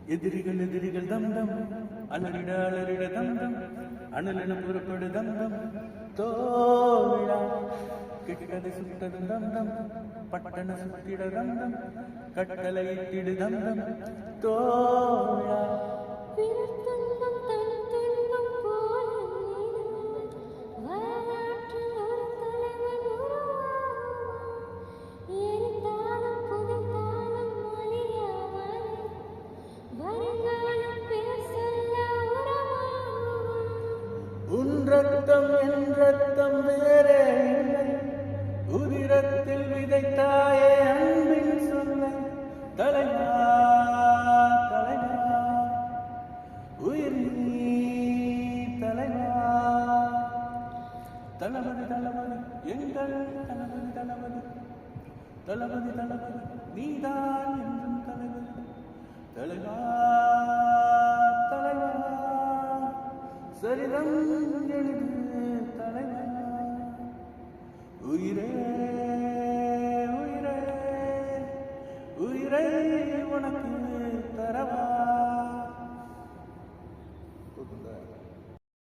எதிரிகள் எதிரிகள் தந்தம் அலறிட அலறிட தந்தம் அனலென புறப்படு தந்தம் தோழா கிட்டது சுட்டது தந்தம் பட்டண சுட்டிட தந்தம் கட்டளை இட்டிடு தந்தம் தோழா உன் ரத்தம் என் ரத்தம் வேறே இல்லை உதிரத்தில் விதைத்தாயே அன்பின் சொல்லை தலைவா தலைவா உயிர் நீ தலைவா தளபதி தளபதி எங்கள் தளபதி தளபதி தளபதி தளபதி நீதான் என்றும் தலைவதி தலைவா தலைவா சரிதம் எழுது தலைவா உயிரே உயிரே உயிரே